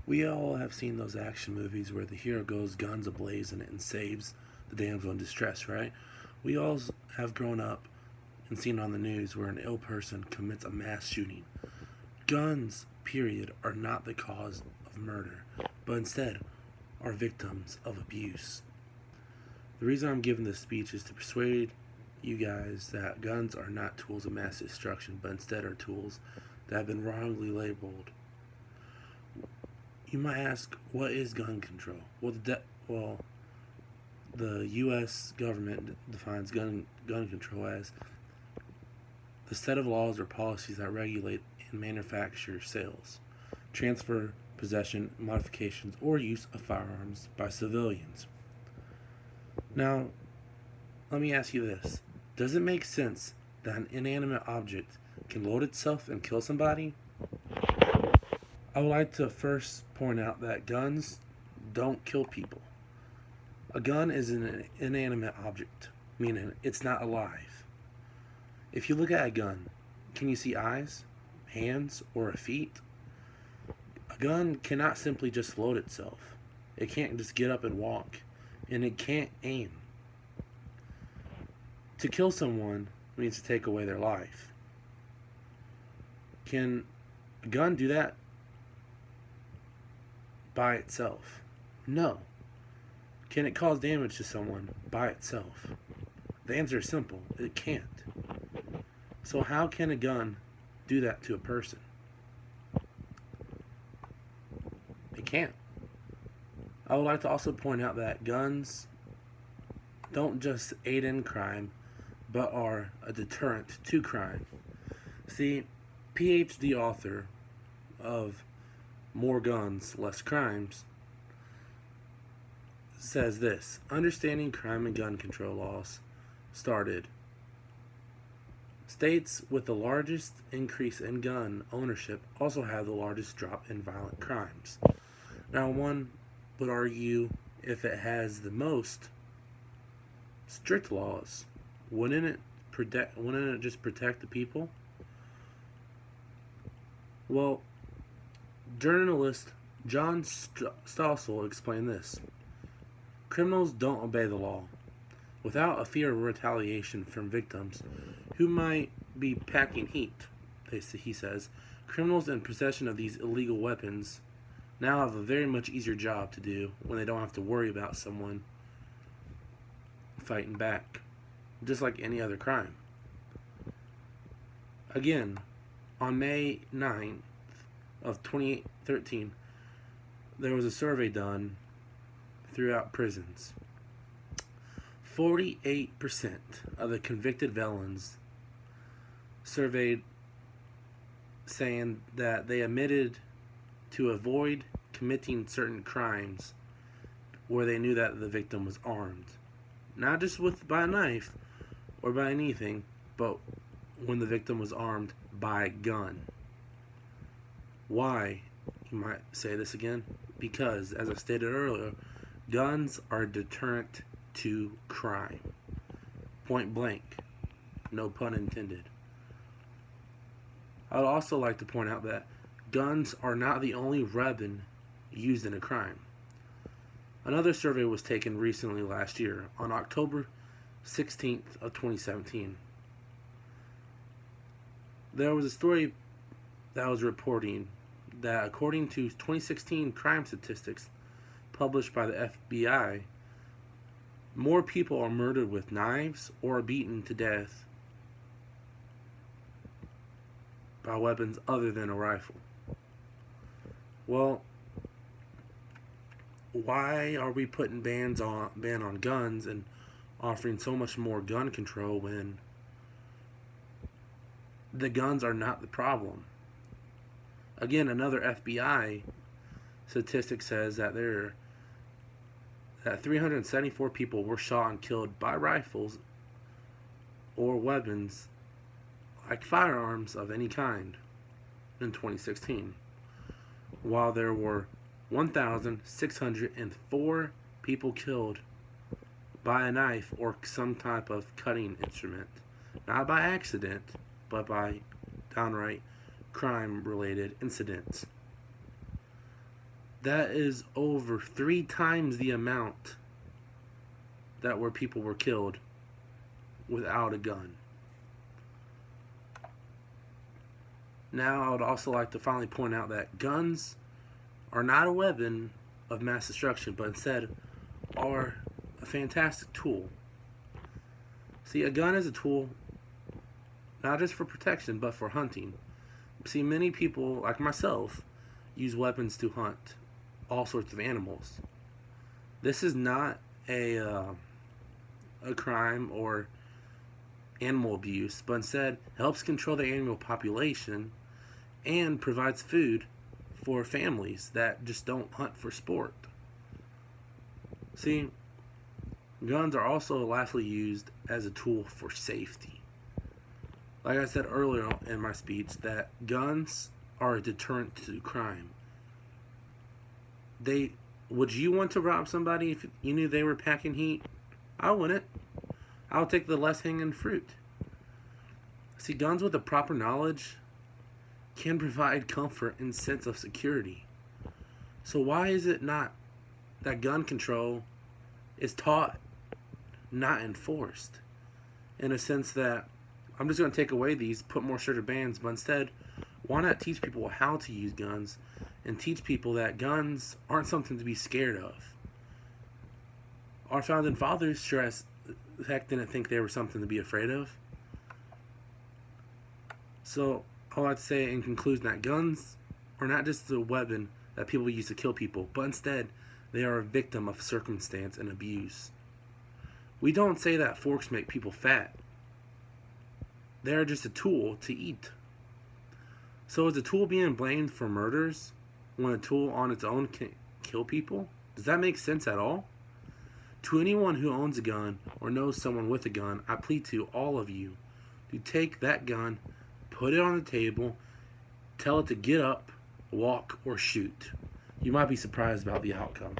We all have seen those action movies where the hero goes guns ablazing and saves the damsel in distress, right? We all have grown up and seen on the news where an ill person commits a mass shooting. Guns, period, are not the cause of murder, but instead are victims of abuse. The reason I'm giving this speech is to persuade you guys that guns are not tools of mass destruction, but instead are tools that have been wrongly labeled. You might ask, what is gun control? The U.S. government defines gun control as the set of laws or policies that regulate and manufacture sales, transfer, possession, modifications, or use of firearms by civilians. Now, let me ask you this. Does it make sense that an inanimate object can load itself and kill somebody? I would like to first point out that guns don't kill people. A gun is an inanimate object, meaning it's not alive. If you look at a gun, can you see eyes, hands, or feet? A gun cannot simply just load itself. It can't just get up and walk, and it can't aim. To kill someone means to take away their life. Can a gun do that by itself? No. Can it cause damage to someone by itself? The answer is simple. It can't. So how can a gun do that to a person? It can't. I would like to also point out that guns don't just aid in crime, but are a deterrent to crime. See, PhD author of More Guns, Less Crimes says this: understanding crime and gun control laws started. States with the largest increase in gun ownership also have the largest drop in violent crimes. Now, one would argue, if it has the most strict laws, wouldn't it just protect the people? Well, journalist John Stossel explained this: criminals don't obey the law. Without a fear of retaliation from victims who might be packing heat, he says, criminals in possession of these illegal weapons now have a very much easier job to do when they don't have to worry about someone fighting back, just like any other crime. Again, on May 9th of 2013, there was a survey done throughout prisons. 48% of the convicted felons surveyed saying that they admitted to avoid committing certain crimes where they knew that the victim was armed. Not just by a knife or by anything, but when the victim was armed by a gun. Why? You might say this again. Because, as I stated earlier, guns are a deterrent to crime. Point blank. No pun intended. I would also like to point out that guns are not the only weapon used in a crime. Another survey was taken recently last year, on October 16th of 2017. There was a story that was reporting that according to 2016 crime statistics published by the FBI, more people are murdered with knives or beaten to death by weapons other than a rifle. Well, why are we putting ban on guns and offering so much more gun control when the guns are not the problem? Again, another FBI statistic says that 374 people were shot and killed by rifles or weapons like firearms of any kind in 2016, while there were 1,604 people killed by a knife or some type of cutting instrument, not by accident, but by downright crime-related incidents. That is over 3 times the amount that where people were killed without a gun. Now, I would also like to finally point out that guns are not a weapon of mass destruction, but instead are a fantastic tool. See, a gun is a tool not just for protection, but for hunting. See, many people, like myself, use weapons to hunt all sorts of animals. This is not a crime or animal abuse, but instead helps control the animal population and provides food for families that just don't hunt for sport. See, guns are also lastly used as a tool for safety. Like I said earlier in my speech, that guns are a deterrent to crime. Would you want to rob somebody if you knew they were packing heat? I wouldn't. I would take the less hanging fruit. See, guns with the proper knowledge can provide comfort and sense of security. So why is it not that gun control is taught, not enforced? In a sense that I'm just going to take away these, put more stricter bans, but instead, why not teach people how to use guns and teach people that guns aren't something to be scared of? Our founding fathers sure as heck didn't think they were something to be afraid of. So, I would like to say in conclusion that guns are not just a weapon that people use to kill people, but instead, they are a victim of circumstance and abuse. We don't say that forks make people fat. They are just a tool to eat. So is a tool being blamed for murders when a tool on its own can kill people? Does that make sense at all? To anyone who owns a gun or knows someone with a gun, I plead to all of you to take that gun, put it on the table, tell it to get up, walk, or shoot. You might be surprised about the outcome.